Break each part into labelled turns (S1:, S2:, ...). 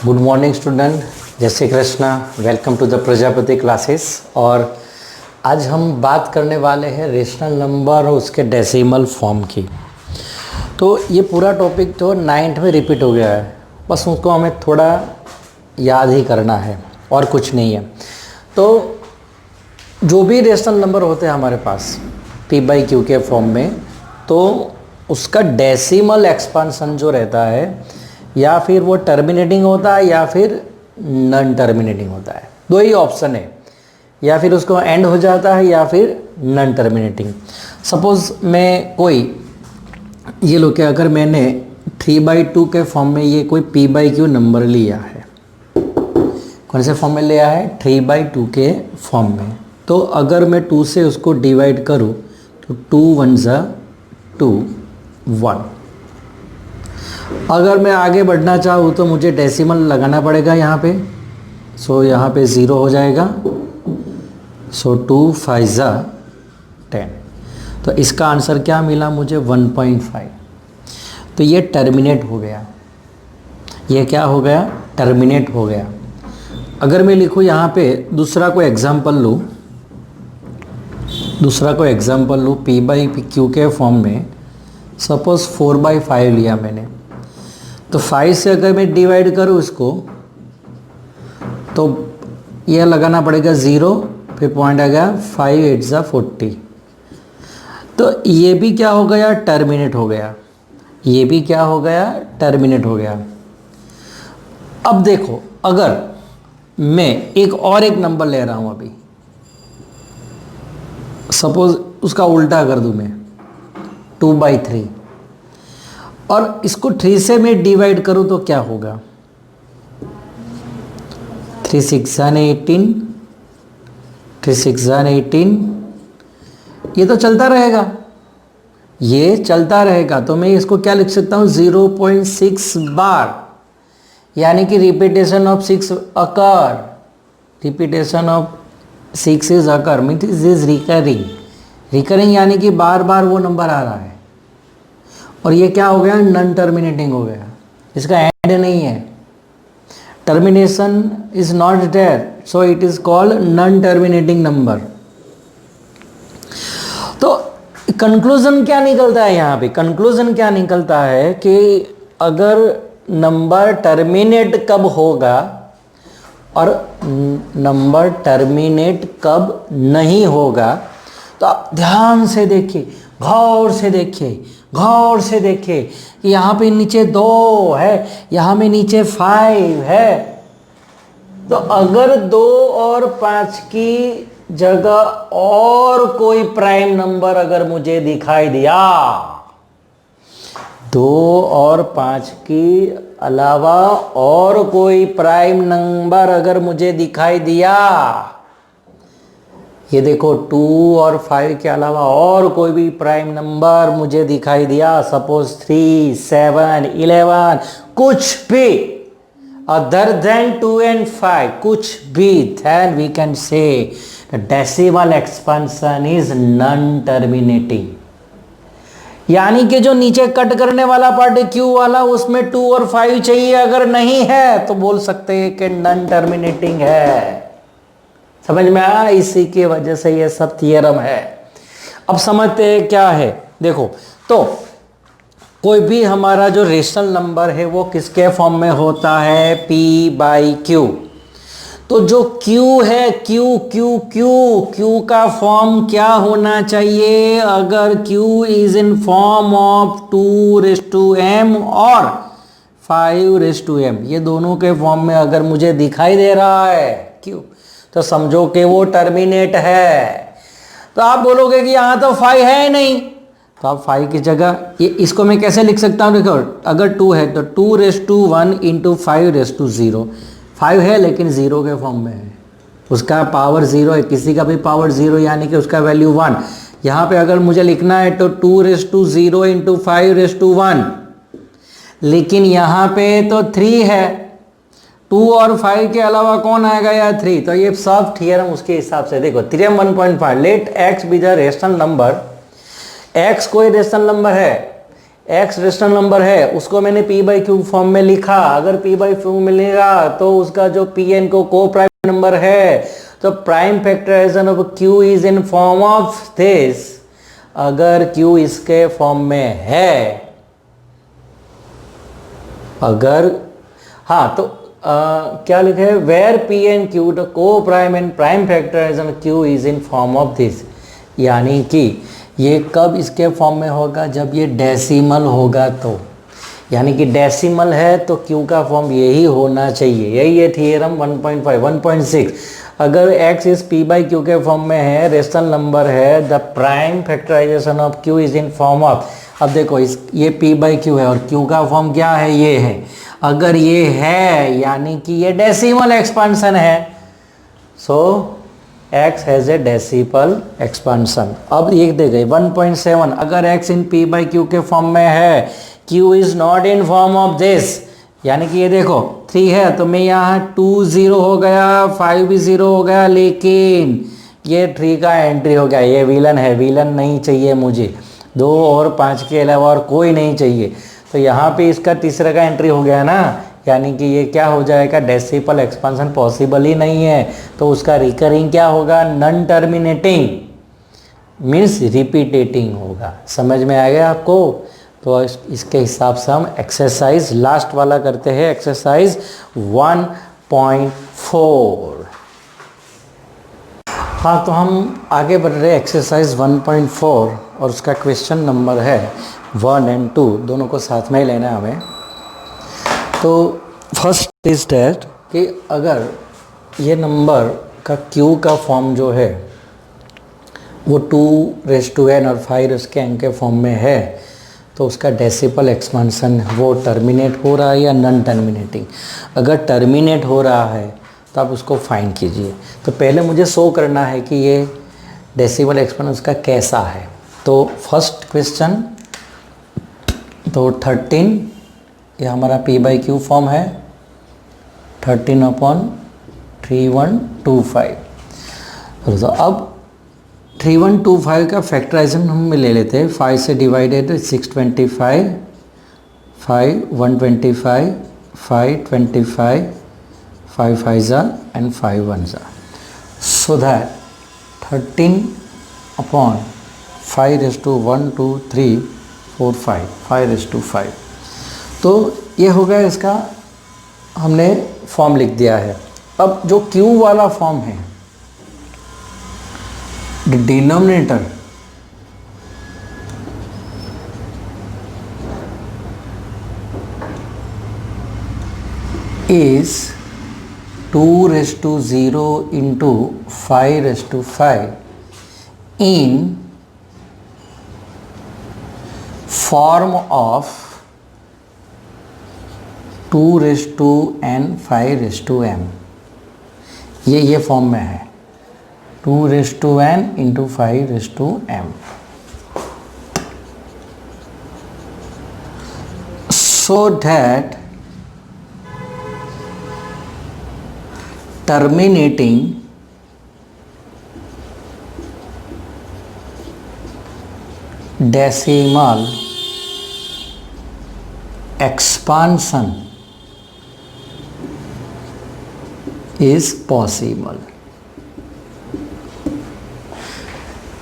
S1: Good morning student, जय Shri Krishna. Welcome to the Prajapati classes. और आज हम बात करने वाले हैं रेशनल नंबर और उसके डेसिमल फॉर्म की। तो ये पूरा टॉपिक तो 9th में रिपीट हो गया है, बस उसको हमें थोड़ा याद ही करना है और कुछ नहीं है। तो जो भी रेशनल नंबर होते हैं हमारे पास p/q के फॉर्म में, तो उसका डेसिमल एक्सपांसन जो रहता है या फिर वो टर्मिनेटिंग होता है या फिर नॉन टर्मिनेटिंग होता है। दो ही ऑप्शन है, या फिर उसको एंड हो जाता है या फिर नॉन टर्मिनेटिंग। सपोज़ मैं कोई ये लो कि अगर मैंने 3/2 के फॉर्म में ये कोई p/q नंबर लिया है, कौन से फॉर्म में लिया है? 3/2 के फॉर्म में। तो अगर मैं 2 से उसको डिवाइड करूँ तो 2 1 2 1। अगर मैं आगे बढ़ना चाहूँ तो मुझे डेसिमल लगाना पड़ेगा यहाँ पे। सो यहाँ पे 0 हो जाएगा। सो 2 5 10। तो इसका आंसर क्या मिला मुझे? 1.5। तो ये टर्मिनेट हो गया। ये क्या हो गया? टर्मिनेट हो गया। अगर मैं लिखूँ यहाँ पे दूसरा कोई एग्जाम्पल लूँ, p/q के फॉर्म में सपोज़ 4/5 लिया मैंने। तो 5 से अगर मैं डिवाइड करूँ इसको तो यह लगाना पड़ेगा 0, फिर पॉइंट आ गया 5 8 40। तो ये भी क्या हो गया? टर्मिनेट हो गया। ये भी क्या हो गया? टर्मिनेट हो गया। अब देखो, अगर मैं एक नंबर ले रहा हूँ अभी, सपोज उसका उल्टा कर दूँ मैं 2/3, और इसको 3 से मैं डिवाइड करूं तो क्या होगा? 3 6 18, 3 6 18। ये तो चलता रहेगा, ये चलता रहेगा। तो मैं इसको क्या लिख सकता हूं? 0.6 बार, यानी कि repetition of 6 occur. Repetition of 6 is occur means is recurring यानी कि बार बार वो नंबर आ रहा है। और ये क्या हो गया? नॉन टर्मिनेटिंग हो गया। इसका एंड नहीं है, termination is not there, so it is called non terminating number. तो कंक्लूजन क्या निकलता है यहाँ पे? कंक्लूजन क्या निकलता है कि अगर नंबर टर्मिनेट कब होगा और नंबर टर्मिनेट कब नहीं होगा, तो आप ध्यान से देखिए, गौर से देखिए कि यहाँ पे नीचे 2 है, यहाँ में नीचे 5 है। तो अगर 2 और 5 की जगह और कोई प्राइम नंबर अगर मुझे दिखाई दिया, 2 और 5 की अलावा और कोई प्राइम नंबर अगर मुझे दिखाई दिया, ये देखो 2 और 5 के अलावा और कोई भी प्राइम नंबर मुझे दिखाई दिया, सपोज 3 7 11, कुछ भी अदर देन 2 and 5, कुछ भी, then we can say the decimal expansion is non-terminating। यानी कि जो नीचे कट करने वाला पार्ट है Q वाला, उसमें 2 और 5 चाहिए। अगर नहीं है तो बोल सकते हैं कि नॉन टर्मिनेटिंग है। समझ में आया? इसी की वजह से ये सब थियरम है। अब समझते हैं क्या है। देखो, तो कोई भी हमारा जो रेशनल नंबर है वो किसके फॉर्म में होता है? p/q। तो जो q है, q का फॉर्म क्या होना चाहिए? अगर q is in form of 2m और 5m, ये दोनों के फॉर्म में अगर मुझे दिखाई दे रहा है q, तो समझो कि वो टर्मिनेट है। तो आप बोलोगे कि यहाँ तो 5 है नहीं, तो आप 5 की जगह ये इसको मैं कैसे लिख सकता हूँ? देखो, अगर 2 है तो 2⁻1 × 5⁻0। 5 है लेकिन 0 के फॉर्म में है, उसका पावर 0 है, किसी का भी पावर 0 यानी कि उसका वैल्यू 1। यहाँ पे अगर मुझे लिखना है तो 2⁻0 × 5⁻1, लेकिन यहाँ पे तो 3 है। 2 और 5 के अलावा कौन आएगा यार? 3। तो ये सब थियरम उसके हिसाब से देखो। Theorem 1.5, let x be the rational number. x कोई रेशनल नंबर है, x रेशनल नंबर है उसको मैंने p बाई क्यू फॉर्म में लिखा, अगर p बाई क्यू मिलेगा तो उसका जो pn को प्राइम नंबर है, तो prime factorization of q is in form of this. अगर q इसके फॉर्म में है, अगर हाँ तो क्या लिखे है, where p and q the coprime and prime factorization q is in form of this. यानी कि ये कब इसके फॉर्म में होगा, जब ये डेसिमल होगा तो, यानी कि डेसिमल है तो q का फॉर्म यही होना चाहिए। यही है थियरम 1.5 1.6। अगर x is p by Q के फॉर्म में है, रेशनल नंबर है, the prime factorization of q is in form of, अब देखो ये p बाई क्यू है और q का फॉर्म क्या है, ये है। अगर ये है यानी कि ये डेसिमल एक्सपांशन है, सो x has a decimal expansion. अब ये देखे 1.7, अगर x in p by Q के फॉर्म में है, q is not in form of this, यानी कि ये देखो 3 है तो मैं यहाँ 2 0 हो गया, 5 भी 0 हो गया, लेकिन ये 3 का एंट्री हो गया। ये विलन है, विलन नहीं चाहिए मुझे, 2 और 5 के अलावा और कोई नहीं चाहिए। तो यहाँ पे इसका तीसरा का एंट्री हो गया ना, यानी कि ये क्या हो जाएगा, डेसिमल एक्सपांशन पॉसिबल ही नहीं है, तो उसका रिकरिंग क्या होगा, नॉन टर्मिनेटिंग मीन्स रिपीटेटिंग होगा। समझ में आ गया आपको? तो इसके हिसाब से हम एक्सरसाइज लास्ट वाला करते हैं, एक्सरसाइज 1.4। हाँ, तो हम आगे बढ़ रहे हैं एक्सरसाइज 1.4 और उसका क्वेश्चन नंबर है 1 एंड 2, दोनों को साथ में ही लेना है हमें। तो फर्स्ट इज दैट कि अगर ये नंबर का q का फॉर्म जो है वो 2n और 5n के फॉर्म में है, तो उसका डेसिमल एक्सपांशन वो टर्मिनेट हो रहा है या नॉन टर्मिनेटिंग। अगर टर्मिनेट हो रहा है तो आप उसको फाइंड कीजिए। तो पहले मुझे शो करना है कि ये डेसिमल एक्सपांशन उसका कैसा है। तो फर्स्ट क्वेश्चन, तो 13, ये हमारा p बाई क्यू फॉर्म है, 13/3125। तो अब 3125 का फैक्टराइजेशन हम ले लेते हैं। 5 से डिवाइडेड 625, 5 125, 5 25, 5 5 एंड 5 1 सो दैट 13/5 5 तो ये हो गया, इसका हमने फॉर्म लिख दिया है। अब जो Q वाला फॉर्म है, the denominator is 2⁻0 into 5⁵ in form of 2⁻n 5⁻m। ये फॉर्म में है 2⁻n into 5⁻m। so that terminating decimal expansion is possible।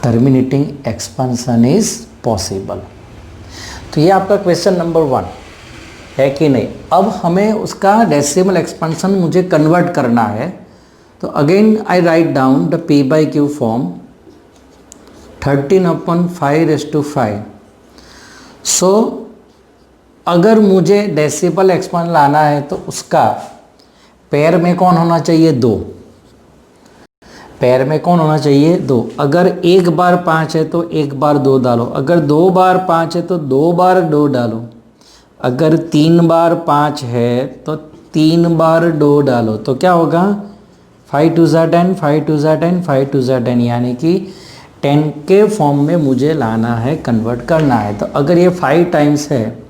S1: Terminating expansion is possible. तो ये आपका क्वेश्चन नंबर 1 है कि नहीं। अब हमें उसका डेसिमल एक्सपांशन मुझे कन्वर्ट करना है। तो again I write down the p by Q form 13/5⁵। सो अगर मुझे डेसिमल एक्सपांशन लाना है तो उसका पेयर में कौन होना चाहिए, 2। पेयर में कौन होना चाहिए, 2। अगर 1 बार 5 है तो 1 बार 2 डालो, अगर 2 बार 5 है तो 2 बार 2 डालो, अगर 3 बार 5 है तो 3 बार 2 डालो। तो क्या होगा, 5 2 10, 5 2 10, 5 2 10, यानी कि 10 के फॉर्म में मुझे लाना है, कन्वर्ट करना है। तो अगर ये 5 टाइम्स है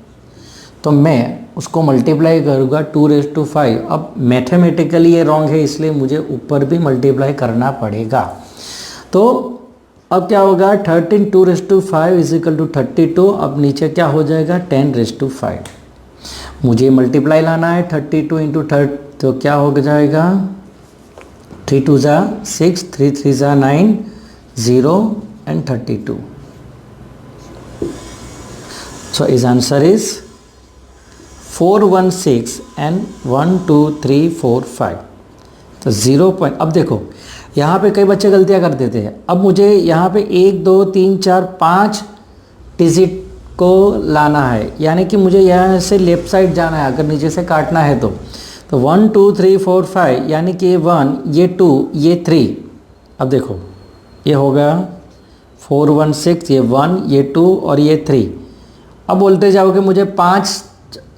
S1: तो मैं उसको मल्टीप्लाई करूँगा 2⁵। अब मैथमेटिकली ये रॉन्ग है, इसलिए मुझे ऊपर भी मल्टीप्लाई करना पड़ेगा। तो अब क्या होगा 13 2⁵ इज इक्वल टू 32। अब नीचे क्या हो जाएगा 10⁵। मुझे मल्टीप्लाई लाना है 32 इंटू 30, तो क्या हो जाएगा 3 2 ज़ा 6, 3 3 ज़ा 9, 0 and 32। So his answer is 416 and 1 2 3 4 5। तो 0 पॉइंट। अब देखो यहाँ पे कई बच्चे गलतियाँ कर देते हैं। अब मुझे यहाँ पे 1 2 3 4 5 डिजिट को लाना है, यानी कि मुझे यहाँ से लेफ्ट साइड जाना है अगर नीचे से काटना है तो 1 2 3 4 5, यानी कि ये 1 ये 2 ये 3। अब देखो ये हो गया 416, ये 1 ये 2 और ये 3। अब बोलते जाओगे मुझे 5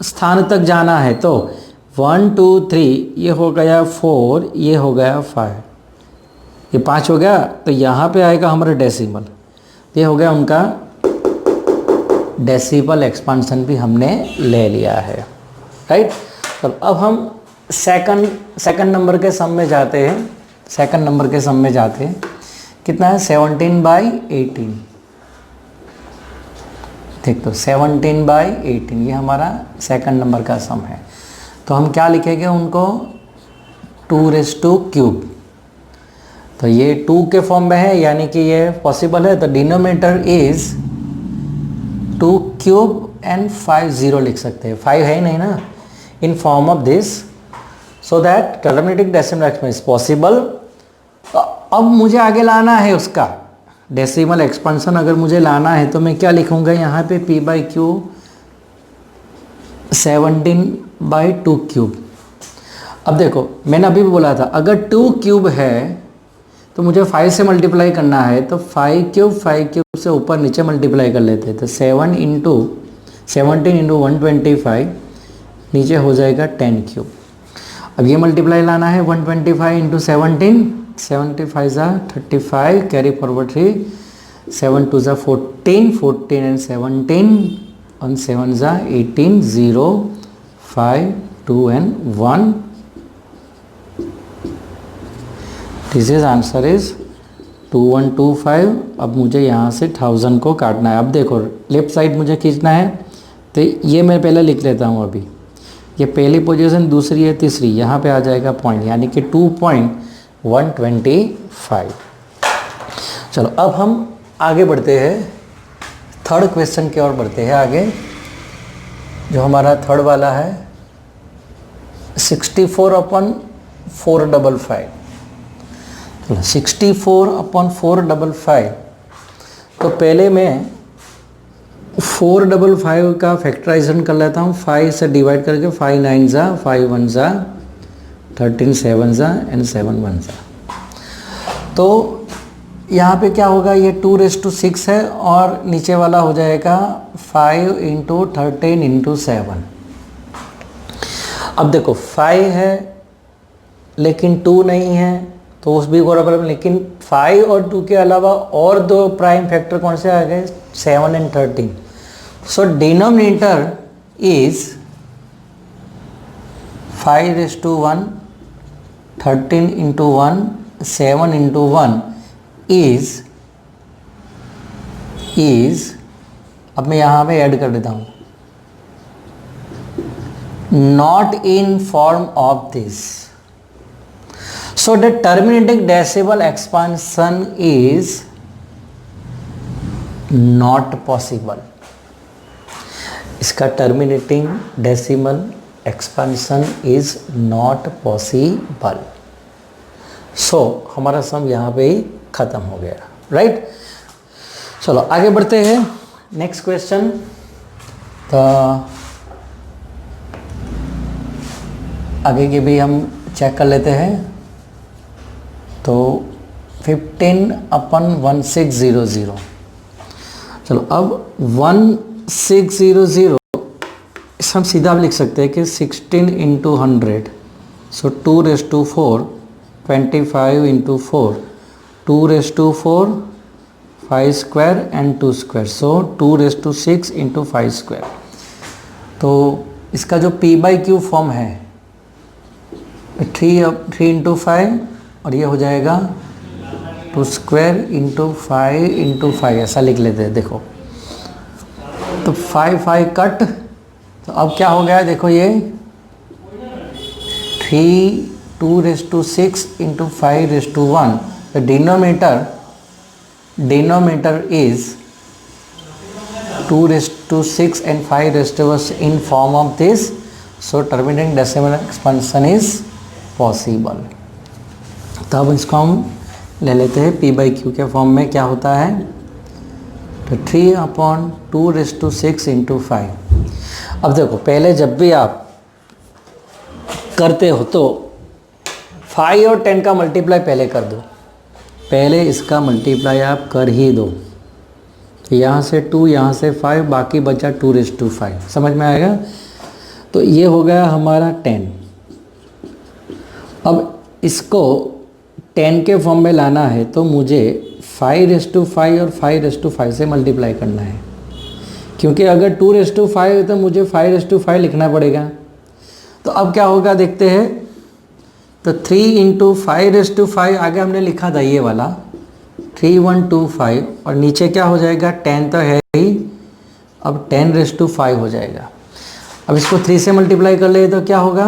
S1: स्थान तक जाना है, तो 1 2 3 ये हो गया 4, ये हो गया 5, ये 5 हो गया। तो यहाँ पे आएगा हमारा डेसिमल, ये हो गया उनका डेसिमल एक्सपांशन भी हमने ले लिया है, राइट। तो अब हम सेकंड नंबर के सम में जाते हैं। सेकंड नंबर के सम में जाते हैं, कितना है 17/18। ठीक, तो 17/18 ये हमारा सेकंड नंबर का सम है। तो हम क्या लिखेंगे उनको 2⁵। तो ये 2 के फॉर्म में है, यानी कि ये पॉसिबल है। तो डिनोमिनेटर इज 2³ एंड 5 0 लिख सकते हैं, 5 है ही नहीं ना, इन form of this, so that terminating decimal expansion is possible. अब मुझे आगे लाना है उसका डेसिमल एक्सपेंशन। अगर मुझे लाना है तो मैं क्या लिखूंगा यहाँ पे p/q 17/2³। अब देखो मैंने अभी भी बोला था अगर 2³ है तो मुझे 5 से मल्टीप्लाई करना है, तो 5³ से ऊपर नीचे मल्टीप्लाई कर लेते हैं। तो 17 इंटू 125 नीचे हो जाएगा 10³। अब ये मल्टीप्लाई लाना है 125 इंटू 17, 75 ज़ा 35, कैरी फॉरवर्ड 3, 7 2 ज़ा 14, 14 एंड 17 और 7 ज़ा 18, 0 5 2 and 1। This is answer is 2125। अब मुझे यहाँ से 1000 को काटना है। अब देखो लेफ्ट साइड मुझे खींचना है, तो ये मैं पहले लिख लेता हूँ। अभी ये पहली पोजीशन, दूसरी है, तीसरी, यहाँ पे आ जाएगा पॉइंट, यानी कि 2.125। चलो अब हम आगे बढ़ते हैं, थर्ड क्वेश्चन की ओर बढ़ते हैं आगे, जो हमारा थर्ड वाला है 64/455। 64/455। तो पहले मैं 455 का फैक्टराइजेशन कर लेता हूँ, 5 से डिवाइड करके, 5 9 ज़ा 5 1 ज़ा 13 7 ज़ा एंड 7 1 ज़ा। तो यहाँ पे क्या होगा, ये 2⁵ है और नीचे वाला हो जाएगा 5 इंटू 13 इंटू 7। अब देखो 5 है लेकिन 2 नहीं है, तो उस भी बराबर, लेकिन 5 और 2 के अलावा और दो प्राइम फैक्टर कौन से आ गए, 7 and 13। So denominator is 5⁵1, 13 into 1, 7 into 1 is अब मैं यहाँ पे ऐड कर देता हूँ, not in form of this. So the terminating decimal expansion is not possible। इसका terminating decimal expansion is not possible। So हमारा सम यहाँ पे ही खत्म हो गया, राइट। चलो आगे बढ़ते हैं, नेक्स्ट क्वेश्चन। तो आगे के भी हम चेक कर लेते हैं। तो 15/1600। चलो अब 1600 हम सीधा लिख सकते हैं कि 16 into 100, so 2⁴, 25 into 4, 2⁴, 5 square and 2 square, so 2⁶ into 5 square. तो इसका जो p/q फॉर्म है 3 इंटू 5 और ये हो जाएगा 2 स्क्वायर इंटू 5 ऐसा लिख लेते हैं। देखो तो 5 कट, तो अब क्या हो गया देखो ये 2 6 into 5 the denominator is 2 6 and 5 in form of this, so terminating decimal expansion is possible। तब इसको हम ले लेते हैं p/q के फॉर्म में। क्या होता है तो 3/2 इंटू 5। अब देखो पहले जब भी आप करते हो तो 5 और 10 का मल्टीप्लाई पहले कर दो, पहले इसका मल्टीप्लाई आप कर ही दो। यहाँ से 2, यहाँ से 5, बाकी बचा 2/5। समझ में आएगा? तो ये हो गया हमारा 10। अब इसको 10 के फॉर्म में लाना है तो मुझे 5/5 और 5/5 से मल्टीप्लाई करना है, क्योंकि अगर 2/5 है तो मुझे 5/5 लिखना पड़ेगा। तो अब क्या होगा देखते हैं। तो 3 इंटू 5/5 आगे हमने लिखा था ये वाला 3125, और नीचे क्या हो जाएगा 10 तो है ही, अब 10/5 हो जाएगा। अब इसको 3 से मल्टीप्लाई कर ले तो क्या होगा,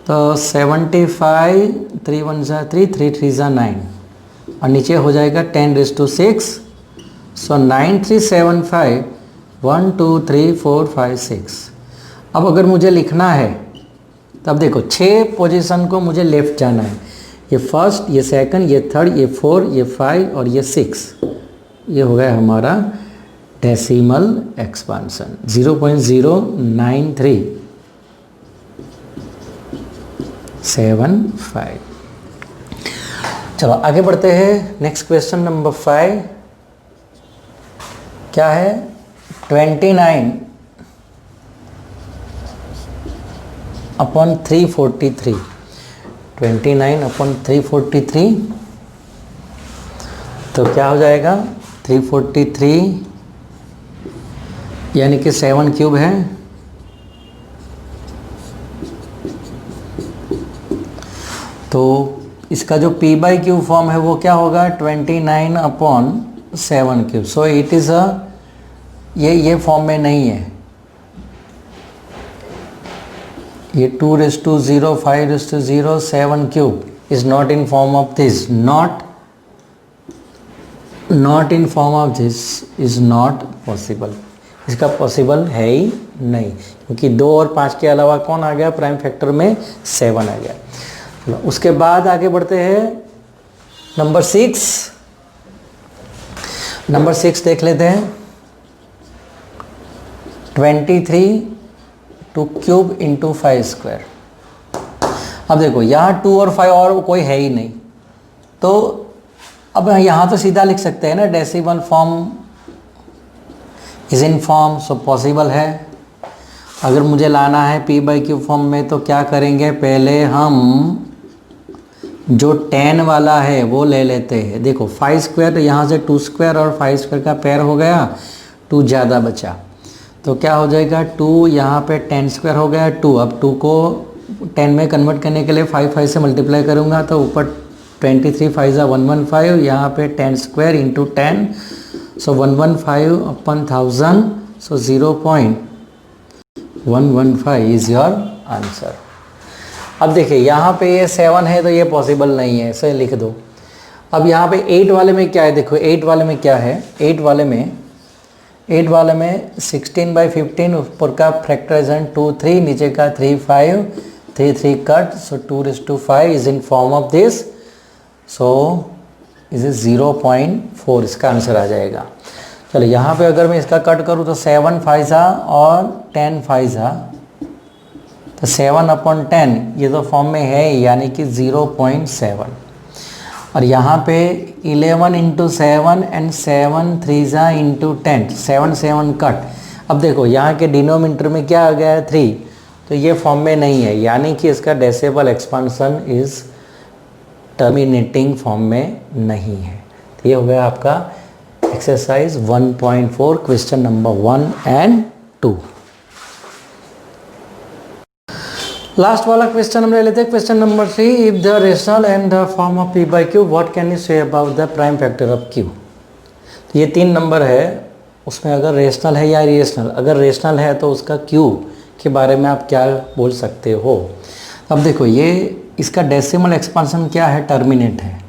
S1: तो 75, 3 1 3, 3 3 9, और नीचे हो जाएगा 10/6। सो 9 3 7 5 1 2 3 4 5 6। अब अगर मुझे लिखना है तब देखो 6 पोजीशन को मुझे लेफ्ट जाना है। ये फर्स्ट, ये सेकंड, ये थर्ड, ये 4, ये 5 और ये 6। ये हो गया हमारा डेसिमल एक्सपांसन 0.09375। चलो आगे बढ़ते हैं। नेक्स्ट क्वेश्चन नंबर 5 क्या है, 29/343। 29/343 तो क्या हो जाएगा 343 यानी कि 7 क्यूब है। तो इसका जो p/q फॉर्म है वो क्या होगा 29/7 cube. So it is a ये फॉर्म में नहीं है, ये 2/0 5/0 7 cube is not in form of this, not in form of this is not possible. इसका पॉसिबल है ही नहीं, क्योंकि 2 और 5 के अलावा कौन आ गया प्राइम फैक्टर में 7 आ गया। चलो उसके बाद आगे बढ़ते हैं नंबर 6। नंबर 6 देख लेते हैं। 23 2 क्यूब इंटू 5 स्क्वायर। अब देखो यहाँ 2 और 5 और कोई है ही नहीं, तो अब यहाँ तो सीधा लिख सकते हैं ना, decimal form is in form, so possible है। अगर मुझे लाना है p/q फॉर्म में तो क्या करेंगे, पहले हम जो 10 वाला है वो ले लेते हैं। देखो 5 स्क्वायर, तो यहाँ से 2 स्क्वायर और 5 स्क्वायर का पेयर हो गया, 2 ज़्यादा बचा तो क्या हो जाएगा 2, यहाँ पे 10 स्क्वायर हो गया 2। अब 2 को 10 में कन्वर्ट करने के लिए 5 से मल्टीप्लाई करूँगा तो ऊपर 23 5 115, यहाँ पे 10 square into 10, so 115/1000, so 0.115 is your answer. अब देखिए यहाँ पे ये 7 है तो ये पॉसिबल नहीं है, इसे लिख दो। अब यहाँ पे 8 वाले में क्या है, देखो 8 वाले में क्या है, 8 वाले में 16/15, ऊपर का फैक्टराइजेशन 2 3, नीचे का 3 5, 3 3 cut, so 2/5 is in form of this, so is 0.4 इसका आंसर आ जाएगा। चलो यहाँ पे अगर मैं इसका कट करूँ तो 7 5 और 10 5, तो 7/10 ये तो फॉर्म में है यानी कि 0.7, और यहाँ पे 11 इंटू 7 एंड 7 3 इंटू 10, 7 7 कट। अब देखो यहाँ के डिनोमिनेटर में क्या आ गया है 3, तो ये फॉर्म में नहीं है, यानी कि इसका decimal expansion is terminating form में नहीं है। तो ये हो गया आपका exercise 1.4 question number 1 and 2। Last वाला क्वेश्चन हम ले लेते हैं, question number 3। If the rational and the form of p by Q, what can you say about the prime factor of q। तो ये 3 नंबर है, उसमें अगर रेशनल है या इरेशनल, अगर रेशनल है तो उसका q के बारे में आप क्या बोल सकते हो। अब देखो ये इसका डेसिमल एक्सपांशन क्या है, टर्मिनेट है।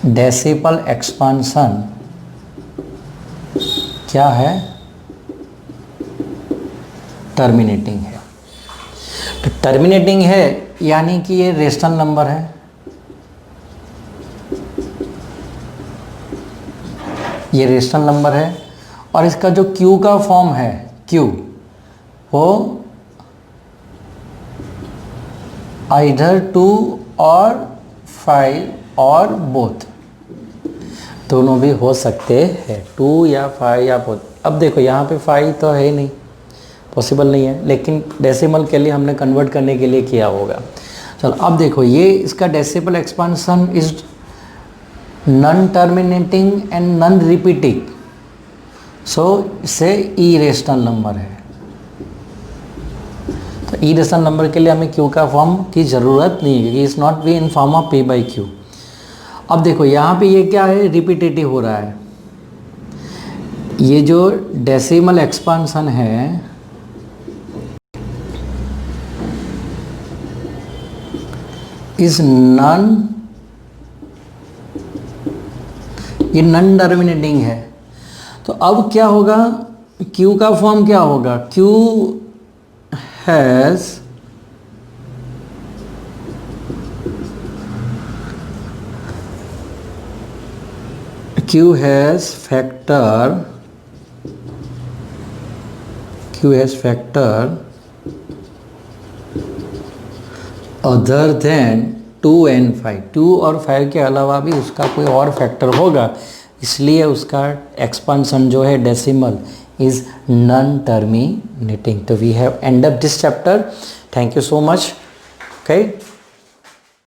S1: डेसिमल एक्सपांशन क्या है, टर्मिनेटिंग है। तो टर्मिनेटिंग है यानी कि ये रेशनल नंबर है, ये रेशनल नंबर है, और इसका जो q का फॉर्म है, q वो आइदर 2 और 5 और बोथ, दोनों भी हो सकते हैं, 2 या 5 या बोथ। अब देखो यहाँ पे 5 तो है ही नहीं, पॉसिबल नहीं है, लेकिन डेसिमल के लिए हमने कन्वर्ट करने के लिए किया होगा। चलो अब देखो ये इसका decimal expansion is non terminating and non repeating, so इससे इरेशनल नंबर है। तो इरेशनल नंबर के लिए हमें q का फॉर्म की ज़रूरत नहीं है, क्योंकि is not be in form of p by Q. अब देखो यहाँ पे ये क्या है, रिपीटेटिव हो रहा है। ये जो डेसिमल एक्सपांशन है इज नॉन, ये नॉन टर्मिनेटिंग है। तो अब क्या होगा, q का फॉर्म क्या होगा, q has factor other than 2 and 5। 2 और 5 के अलावा भी उसका कोई और फैक्टर होगा, इसलिए उसका एक्सपांशन जो है डेसिमल इज नॉन टर्मिनेटिंग। तो we have end up this chapter. Thank you so much. Okay.